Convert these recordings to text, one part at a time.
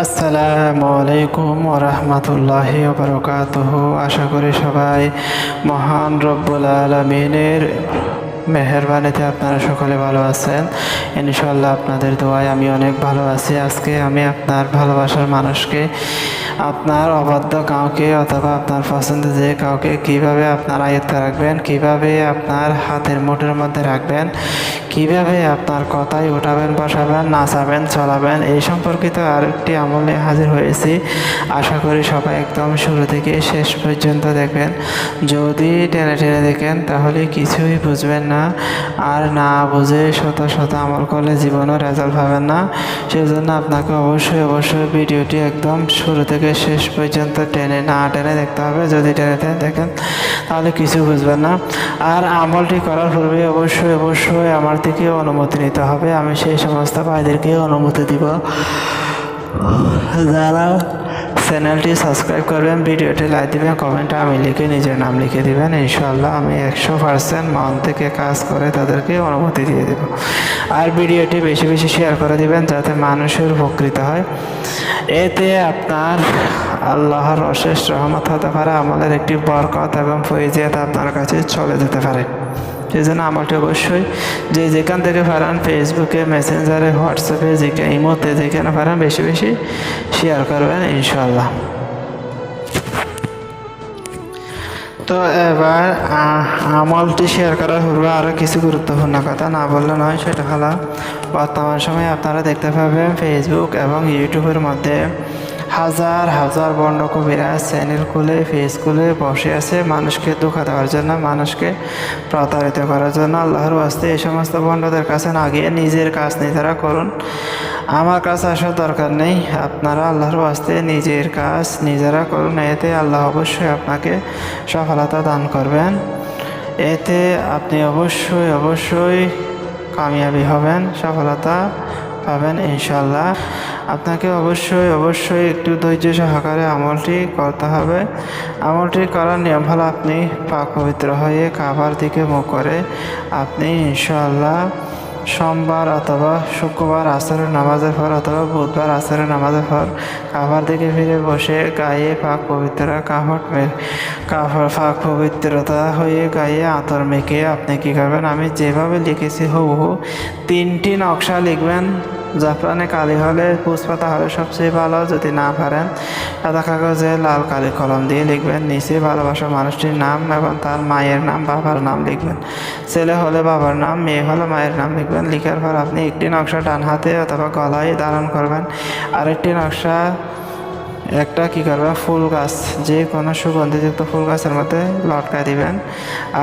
আসসালামু আলাইকুম ওয়া রাহমাতুল্লাহি ওয়া বারাকাতুহু। আশা করি সবাই মহান রব্বুল আলামিনের মেহেরবানিতে আপনারা সকলে ভালো আছেন। ইনশাআল্লাহ আপনাদের দোয়ায় আমি অনেক ভালো আছি। আজকে আমি আপনার ভালোবাসার মানুষকে, আপনার অবাধ্য কাউকে অথবা আপনার পছন্দের যে কাউকে কিভাবে আপনার আয়ত্তে রাখবেন, কিভাবে আপনার হাতের মুঠোর মধ্যে রাখবেন, কিভাবে আপনার কথায় উঠাবেন, বসাবেন, নাচাবেন, চলাবেন, এই সম্পর্কিত আরেকটি আমল নিয়ে হাজির হয়েছি। আশা করি সবাই একদম শুরু থেকে শেষ পর্যন্ত দেখবেন। যদি টেনে টেনে দেখেন তাহলে কিছুই বুঝবেন না, আর না বুঝে শত শত আমল করলে জীবনও রেজাল্ট পাবেন না। সেজন্য আপনাকে অবশ্যই ভিডিওটি একদম শুরু থেকে শেষ পর্যন্ত টেনে না টেনে দেখতে হবে। যদি টেনে টেনে দেখেন তাহলে কিছু বুঝবেন না। আর আমলটি করার পূর্বে অবশ্যই আমার থেকে অনুমতি নিতে হবে। আমি সেই সমস্ত ভাইদেরকে অনুমতি দিব যারা চ্যানেলটি সাবস্ক্রাইব করবেন, ভিডিওটি লাইক দিবেন, কমেন্টে আমি লিখে নিজের নাম লিখে দিবেন। ইনশাআল্লাহ আমি 100% মন থেকে কাজ করে তাদেরকে অনুমতি দিয়ে দেব। আর ভিডিওটি বেশি বেশি শেয়ার করে দিবেন যাতে মানুষের উপকৃত হয়। এতে আপনার আল্লাহর অশেষ রহমত হতে পারে, আমলের একটি বরকত এবং ফয়জিয়াত আপনার কাছে চলে যেতে পারে। সেই জন্য আমলটি অবশ্যই যেখান থেকে পারেন, ফেসবুকে, মেসেঞ্জারে, হোয়াটসঅ্যাপে, ইমোতে, যেখানে পারেন বেশি বেশি শেয়ার করবেন ইনশাআল্লাহ। তো এবার আমলটি শেয়ার করার পূর্বে আরও কিছু গুরুত্বপূর্ণ কথা না বললে নয়। সেটা হলো, বর্তমান সময়ে আপনারা দেখতে পাবেন ফেসবুক এবং ইউটিউবের মধ্যে হাজার হাজার বন্ড কবিরাজ চ্যানেল খুলে, পেজ খুলে বসে আছে মানুষকে ধোঁকা দেওয়ার জন্য, মানুষকে প্রতারিত করার জন্য। আল্লাহর ওয়াস্তে এই সমস্ত বন্ডদের কাছে না গিয়ে নিজের কাজ নিজেরা করুন। আমার কাছে আসার দরকার নেই। আপনারা আল্লাহর ওয়াস্তে নিজের কাজ নিজেরা করুন। এতে আল্লাহ অবশ্যই আপনাকে সফলতা দান করবেন। এতে আপনি অবশ্যই কামিয়াবি হবেন, সফলতা পাবেন ইনশাআল্লাহ। আপনাকে অবশ্যই একটু ধৈর্য সহকারে আমলটি করতে হবে। আমলটি করার নিয়ম হলো, আপনি পাক পবিত্র হয়ে কাবার দিকে মুখ করে আপনি ইনশাআল্লাহ সোমবার অথবা শুক্রবার আসরের নামাজের পর অথবা বুধবার আসরের নামাজের পর কাবার দিকে ফিরে বসে গায়ে পাক পবিত্রতা হয়ে গায়ে আতর মেখে আপনি কী করবেন, আমি যেভাবে লিখেছি হুবহু 3টি নকশা লিখবেন। জাফরানে কালি হলে, পুষ্পাতা হলে সবচেয়ে ভালো। যদি না পারেন সাদা কাগজে লাল কালি কলম দিয়ে লিখবেন। নিচে ভালোবাসার মানুষটির নাম এবং তার মায়ের নাম, বাবার নাম লিখবেন। ছেলে হলে বাবার নাম, মেয়ে হলে মায়ের নাম লিখবেন। লিখার পর আপনি একটি নকশা ডান হাতে অথবা গলায় ধারণ করবেন। আরেকটি নকশা একটা কী করবেন, ফুল গাছ, যে কোনো সুগন্ধিযুক্ত ফুল গাছের মধ্যে লটকায় দিবেন।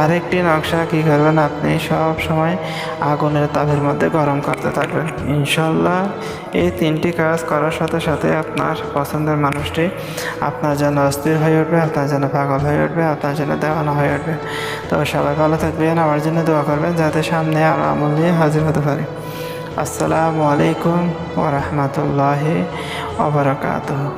আরেকটি নকশা কী করবেন, আপনি সব সময় আগুনের তাপের মধ্যে গরম করতে থাকবেন। ইনশাল্লাহ এই 3টি কাজ করার সাথে সাথে আপনার পছন্দের মানুষটি আপনার জন্য অস্থির হয়ে উঠবে, আপনার জন্য পাগল হয়ে উঠবে, আপনার জন্য দেওয়ানো হয়ে উঠবে। তো সবাই ভালো থাকবেন, আমার জন্য দোয়া করবেন যাতে সামনে আরও আমল নিয়ে হাজির হতে পারি। আসসালামু আলাইকুম ওয়া রাহমাতুল্লাহি ওয়া বারাকাতুহু।